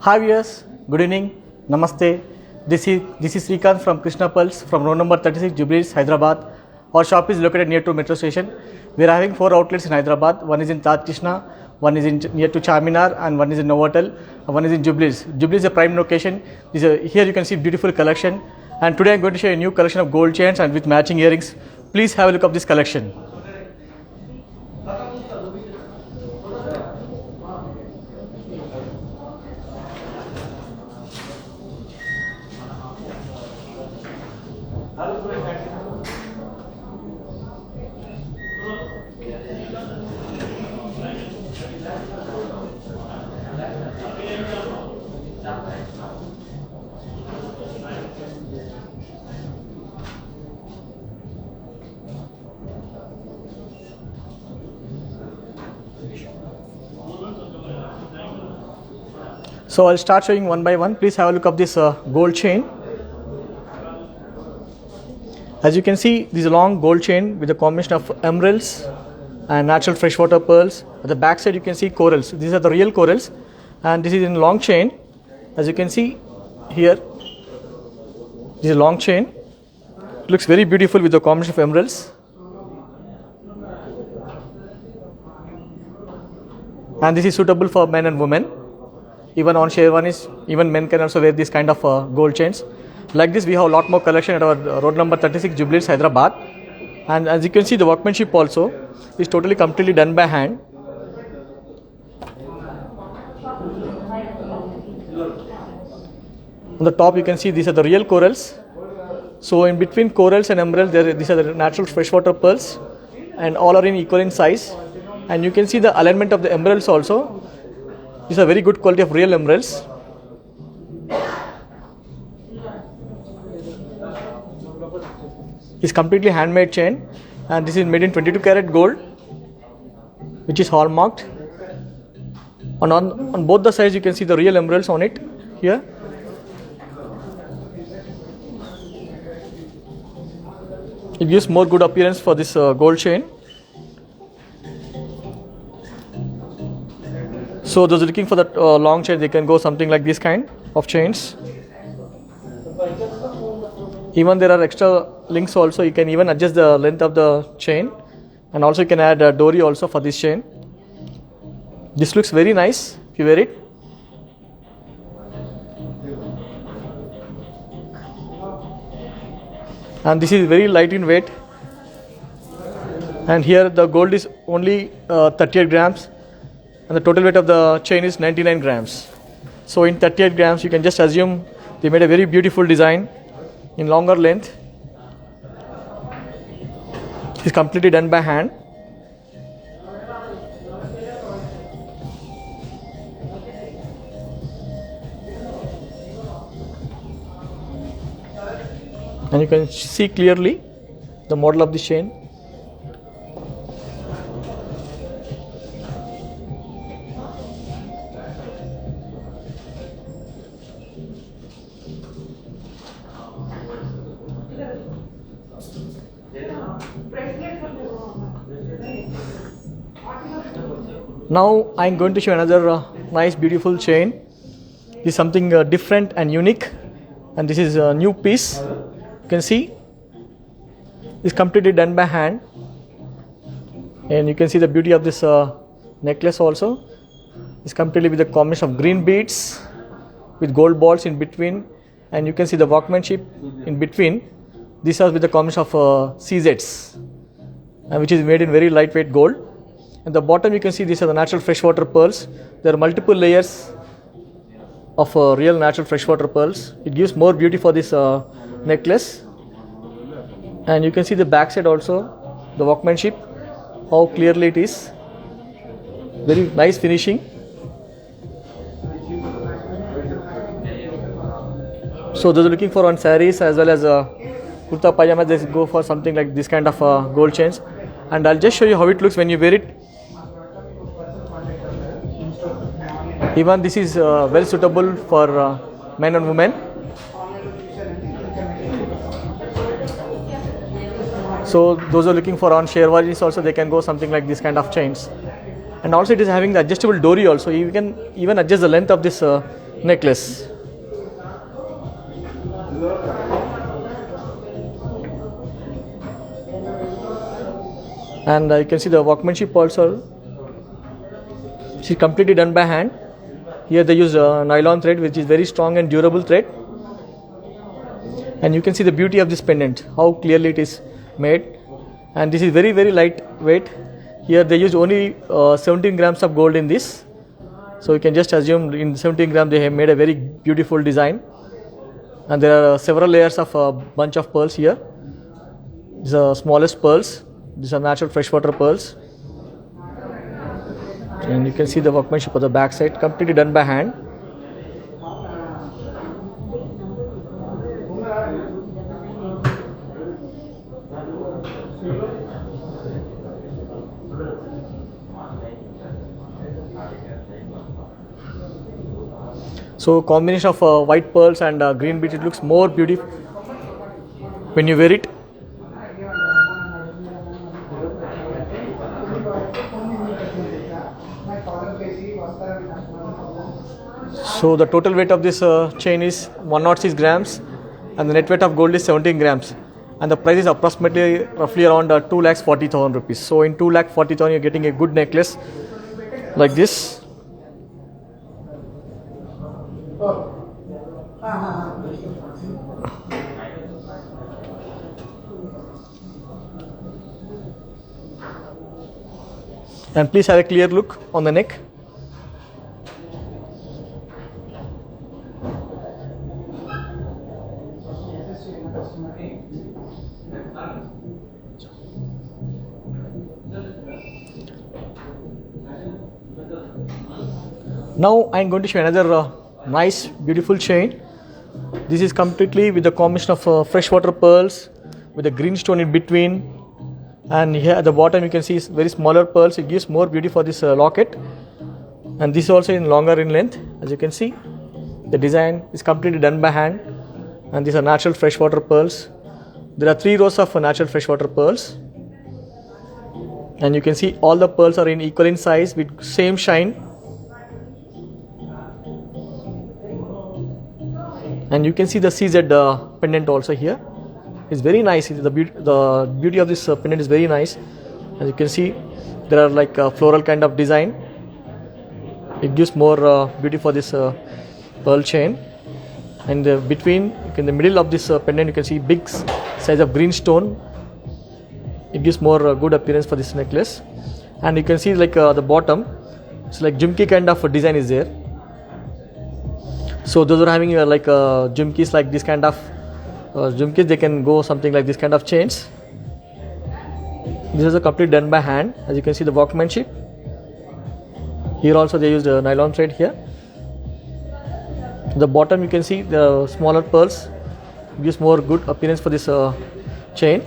Hi viewers, good evening, Namaste. This is Srikanth from Krishna Pulse from row number 36 Jubilees, Hyderabad. Our shop is located near to metro station. We are having 4 outlets in Hyderabad. One is in Taj Krishna, one is near to Charminar, and one is in Novotel, and one is in Jubilees. Jubilees is a prime location. Here you can see beautiful collection. And today I am going to show you a new collection of gold chains and with matching earrings. Please have a look of this collection. So I'll start showing one by one. Please have a look of this gold chain. As you can see, this is a long gold chain with a combination of emeralds and natural freshwater pearls. At the back side you can see corals. These are the real corals, and this is in long chain. As you can see here, this is a long chain. It looks very beautiful with the combination of emeralds. And this is suitable for men and women. Even on sherwanis, even men can also wear this kind of gold chains. Like this, we have a lot more collection at our road number 36 Jubilees, Hyderabad. And as you can see, the workmanship also is completely done by hand. On the top, you can see these are the real corals. So in between corals and emeralds, these are the natural freshwater pearls, and all are in equal in size. And you can see the alignment of the emeralds also. These are very good quality of real emeralds. It's completely handmade chain, and this is made in 22 karat gold, which is hallmarked. And on both the sides you can see the real emeralds on it here. It gives more good appearance for this gold chain. So those looking for that long chain, they can go something like this kind of chains. Even there are extra links also. You can even adjust the length of the chain, and also you can add a dory also for this chain. This looks very nice if you wear it. And this is very light in weight. And here the gold is only 38 grams. And the total weight of the chain is 99 grams. So in 38 grams, you can just assume they made a very beautiful design in longer length. It's completely done by hand. And you can see clearly the model of the chain. Now I am going to show another nice beautiful chain. This is something different and unique, and this is a new piece. You can see it's completely done by hand, and you can see the beauty of this necklace also. It's completely with a combination of green beads with gold balls in between, and you can see the workmanship in between. This is with the combination of CZs, which is made in very lightweight gold. At the bottom you can see these are the natural freshwater pearls. There are multiple layers of real natural freshwater pearls. It gives more beauty for this necklace. And you can see the back side also, the workmanship, how clearly it is. Very nice finishing. So those are looking for on sarees as well as kurta pajamas, they go for something like this kind of gold chains. And I'll just show you how it looks when you wear it. Even this is well suitable for men and women. So those who are looking for on sherwanis also, they can go something like this kind of chains. And also it is having the adjustable dory also. You can even adjust the length of this necklace. And you can see the workmanship also. It's completely done by hand. Here they use nylon thread, which is very strong and durable thread. And you can see the beauty of this pendant, how clearly it is made. And this is very, very lightweight. Here they use only 17 grams of gold in this. So you can just assume in 17 grams they have made a very beautiful design. And there are several layers of a bunch of pearls here. These are smallest pearls. These are natural freshwater pearls. And you can see the workmanship of the back side, completely done by hand. So combination of white pearls and green beads, it looks more beautiful when you wear it. So the total weight of this chain is 106 grams and the net weight of gold is 17 grams. And the price is approximately roughly around 2,40,000 rupees. So in 2,40,000 you're getting a good necklace like this. And please have a clear look on the neck. Now I am going to show another nice beautiful chain. This is completely with the combination of freshwater pearls with a green stone in between, and here at the bottom you can see very smaller pearls. It gives more beauty for this locket, and this is also in longer in length. As you can see, the design is completely done by hand, and these are natural freshwater pearls. There are 3 rows of natural freshwater pearls, and you can see all the pearls are in equal in size with same shine. And you can see the CZ pendant also here. It's very nice. The beauty of this pendant is very nice. As you can see, there are like floral kind of design. It gives more beauty for this pearl chain. And between, in the middle of this pendant, you can see big size of green stone. It gives more good appearance for this necklace. And you can see like the bottom, it's like jhumki kind of design is there. So those who are having like jhumkis like this kind of jhumkis, they can go something like this kind of chains. This is a complete done by hand. As you can see the workmanship. Here also they used nylon thread here. The bottom you can see the smaller pearls, gives more good appearance for this chain.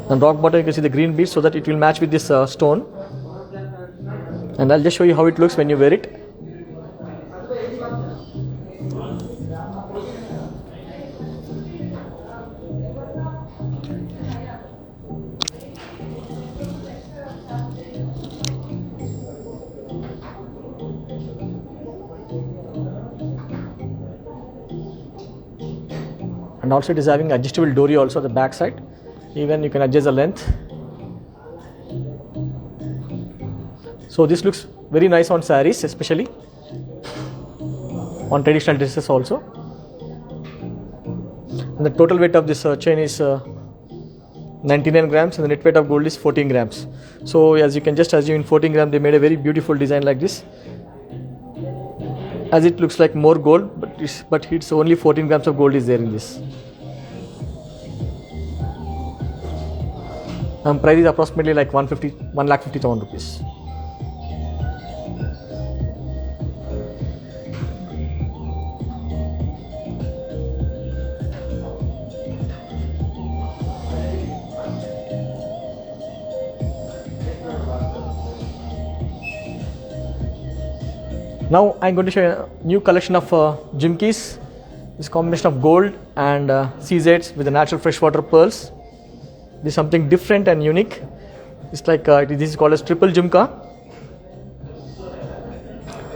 And rock bottom you can see the green beads so that it will match with this stone. And I'll just show you how it looks when you wear it. And also it is having adjustable dory also at the back side. Even you can adjust the length. So this looks very nice on sarees, especially on traditional dresses also. And the total weight of this chain is 99 grams and the net weight of gold is 14 grams. So as you can just assume, in 14 grams they made a very beautiful design like this. As it looks like more gold, but it's only 14 grams of gold is there in this. And price is approximately like 1,50,000 rupees. Now I am going to show you a new collection of jhumkis. This combination of gold and CZs with the natural freshwater pearls. This is something different and unique. It's like this is called as triple jhumka.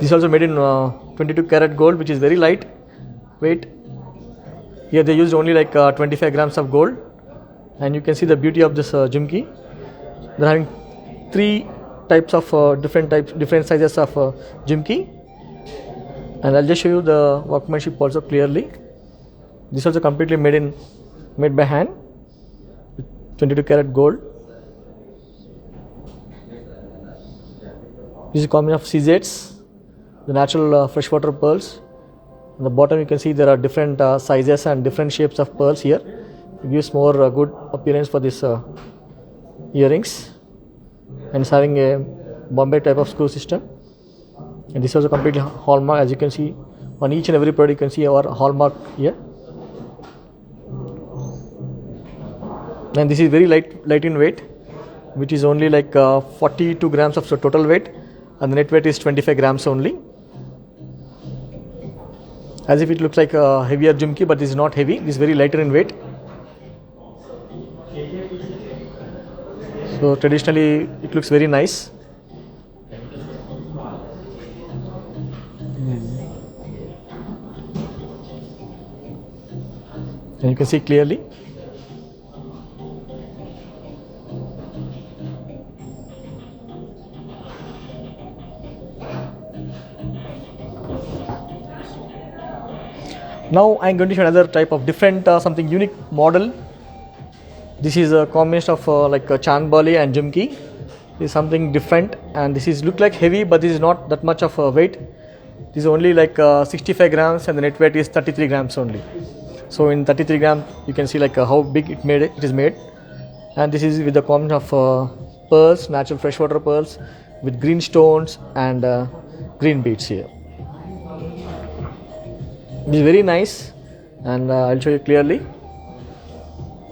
This is also made in 22 karat gold, which is very light weight. Here they used only like 25 grams of gold, and you can see the beauty of this jhumki. They're having three types of different sizes of jhumki, and I'll just show you the workmanship also clearly. This is also completely made by hand with 22 karat gold. This is a combination of CZs, the natural freshwater pearls. On the bottom you can see there are different sizes and different shapes of pearls here. It gives more good appearance for this earrings, and it's having a Bombay type of screw system. And this is also completely hallmark. As you can see on each and every product you can see our hallmark here. And this is very light in weight, which is only like 42 grams of total weight, and the net weight is 25 grams only. As if it looks like a heavier jhumki, but this is not heavy. This is very lighter in weight. So traditionally it looks very nice. And you can see clearly. Now I am going to show another type of different something unique model. This is a combination of like a chandbali and jhumki. This is something different, and this is look like heavy, but this is not that much of a weight. This is only like 65 grams, and the net weight is 33 grams only. So in 33 grams you can see like how big it is made, and this is with the combination of pearls, natural freshwater pearls with green stones and green beads here. It is very nice, and I'll show you clearly.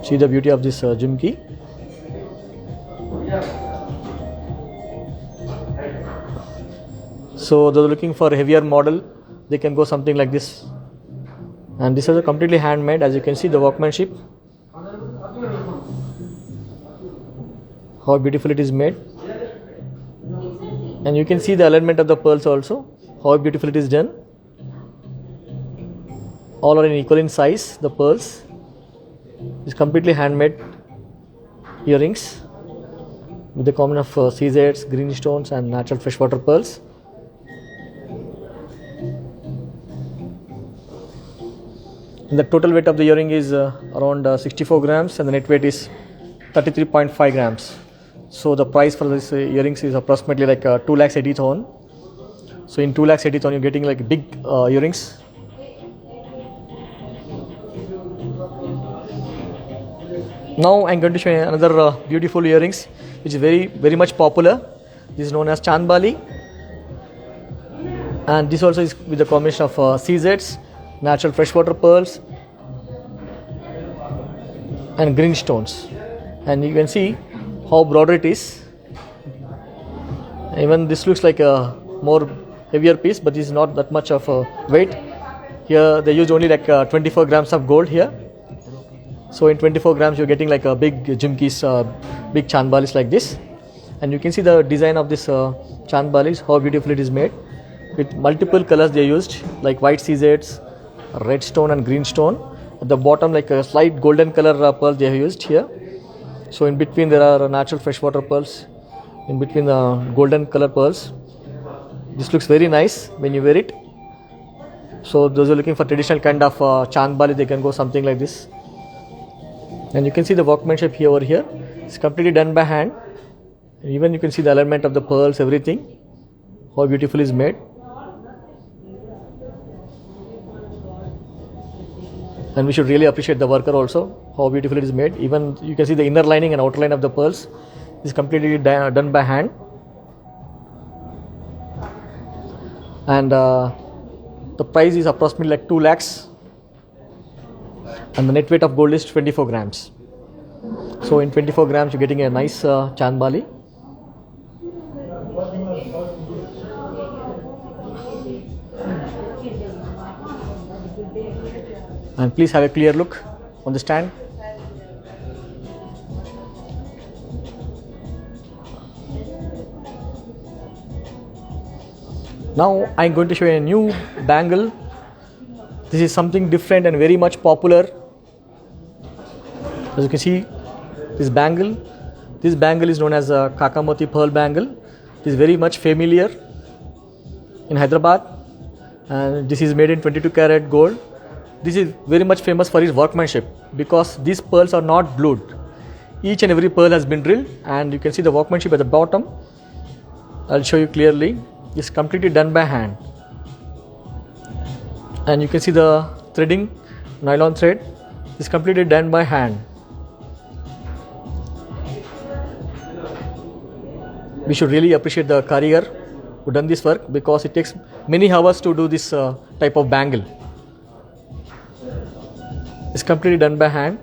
See the beauty of this jhumki. So those looking for a heavier model, they can go something like this. And this is a completely handmade. As you can see the workmanship, how beautiful it is made, and you can see the alignment of the pearls also, how beautiful it is done. All are equal in size. The pearls is completely handmade earrings with the combination of CZs, green stones and natural freshwater pearls. And the total weight of the earring is around 64 grams, and the net weight is 33.5 grams. So the price for this earrings is approximately like 2,80,000. So in 2,80,000 you're getting like big earrings. Now I'm going to show you another beautiful earrings, which is very much popular. This is known as chandbali, and this also is with the combination of CZs, natural freshwater pearls and green stones. And you can see how broad it is. Even this looks like a more heavier piece, but this is not that much of a weight. Here they used only like 24 grams of gold here. So in 24 grams you're getting like a big jhumkis, big chandbalis like this. And you can see the design of this chandbalis, how beautiful it is made. With multiple colors they used, like white CZs, red stone and green stone. At the bottom like a slight golden color pearl they have used here. So in between there are natural freshwater pearls, in between the golden color pearls. This looks very nice when you wear it. So those who are looking for traditional kind of chandbali, they can go something like this. And you can see the workmanship here over here. It's completely done by hand. Even you can see the alignment of the pearls, everything, how beautiful is made. And we should really appreciate the worker also, how beautiful it is made. Even you can see the inner lining and outer line of the pearls is completely done by hand. And the price is approximately like 2 lakhs. And the net weight of gold is 24 grams. So in 24 grams you're getting a nice chandbali. And please have a clear look on the stand. Now I'm going to show you a new bangle. This is something different and very much popular. As you can see, this bangle is known as a Kakamoti pearl bangle. It is very much familiar in Hyderabad, and this is made in 22 karat gold. This is very much famous for its workmanship because these pearls are not blued. Each and every pearl has been drilled, and you can see the workmanship at the bottom. I'll show you clearly. It's completely done by hand, and you can see the threading, nylon thread is completely done by hand. We should really appreciate the karygar who done this work because it takes many hours to do this type of bangle. It's completely done by hand,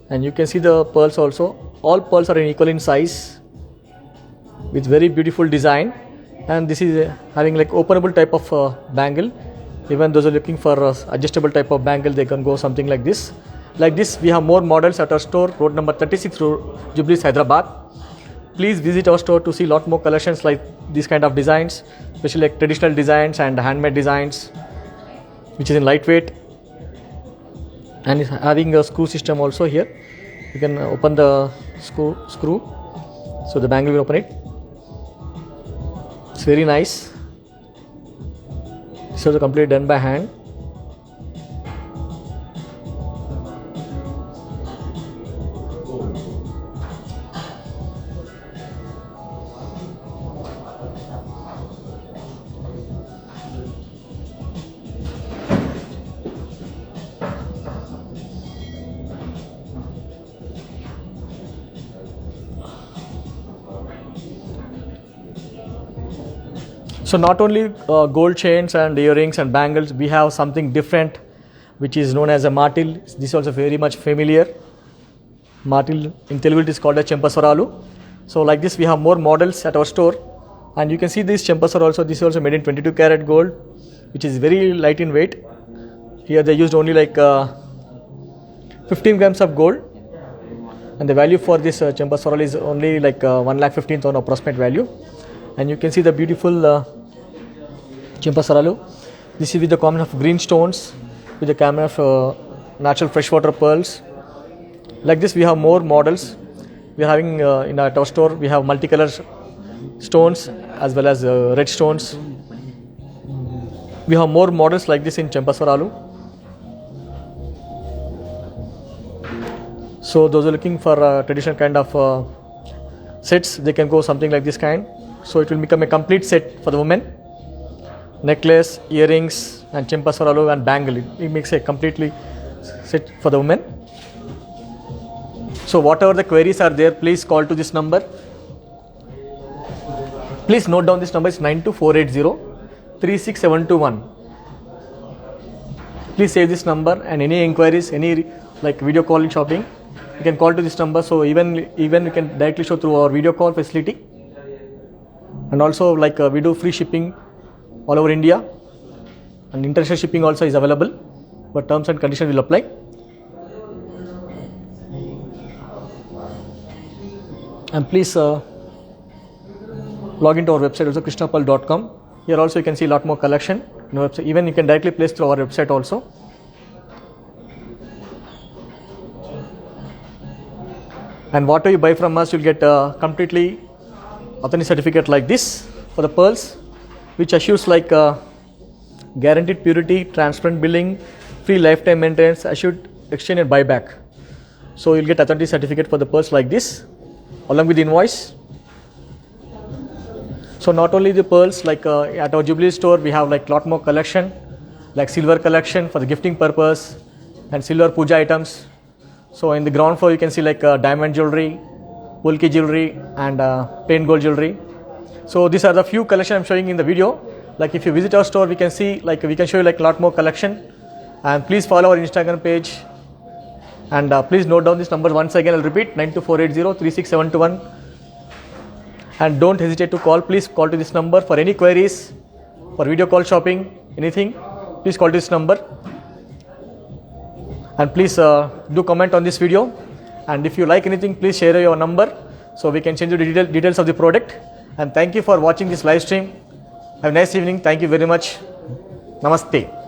and you can see the pearls also. All pearls are equal in size with very beautiful design, and this is having like openable type of bangle. Even those are looking for adjustable type of bangle, they can go something like this. Like this, we have more models at our store, road number 36, Jubilees, Hyderabad. Please visit our store to see lot more collections like these kind of designs, especially like traditional designs and handmade designs, which is in lightweight, and is having a screw system also here. You can open the screw, so the bangle will open it. It's very nice. This is also completely done by hand. So not only gold chains and earrings and bangles, we have something different which is known as a martil. This is also very much familiar. Martil in Telugu it is called a Chempaswaralu. So like this we have more models at our store, and you can see this Chempaswar also. This is also made in 22 karat gold, which is very light in weight. Here they used only like 15 grams of gold, and the value for this Chempaswaralu is only like 1,15,000 approximate value. And you can see the beautiful Chempaswaralu. This is with the combination of green stones with the combination of natural freshwater pearls. Like this we have more models. We are having in our store we have multicolor stones as well as red stones. We have more models like this in Chempaswaralu. So those are looking for traditional kind of sets, they can go something like this kind. So it will become a complete set for the women. Necklace, earrings and Chempaswaralu and bangle. It makes a completely set for the women. So whatever the queries are there, please call to this number. Please note down this number is 92480-36721. Please save this number, and any inquiries, any like video calling shopping, you can call to this number. So even you can directly show through our video call facility. And also like we do free shipping all over India, and international shipping also is available, but terms and conditions will apply. And please log into our website also, krishnapal.com. Here also you can see a lot more collection in our website. Even you can directly place through our website also. And whatever you buy from us, you'll get completely authentic certificate like this for the pearls, which assures like guaranteed purity, transparent billing, free lifetime maintenance, assured exchange and buyback. So you'll get authentic certificate for the pearls like this, along with the invoice. So not only the pearls, like at our Jubilee store we have like lot more collection, like silver collection for the gifting purpose and silver puja items. So in the ground floor you can see like diamond jewelry, Polki jewelry and plain gold jewelry. So these are the few collection I'm showing in the video. Like if you visit our store, we can see like we can show you like a lot more collection. And please follow our Instagram page, and please note down this number once again. I'll repeat 92480-36721. And don't hesitate to call. Please call to this number for any queries, for video call shopping, anything. Please call to this number. And please do comment on this video. And if you like anything, please share your number so we can change the details of the product. And thank you for watching this live stream. Have a nice evening. Thank you very much. Namaste.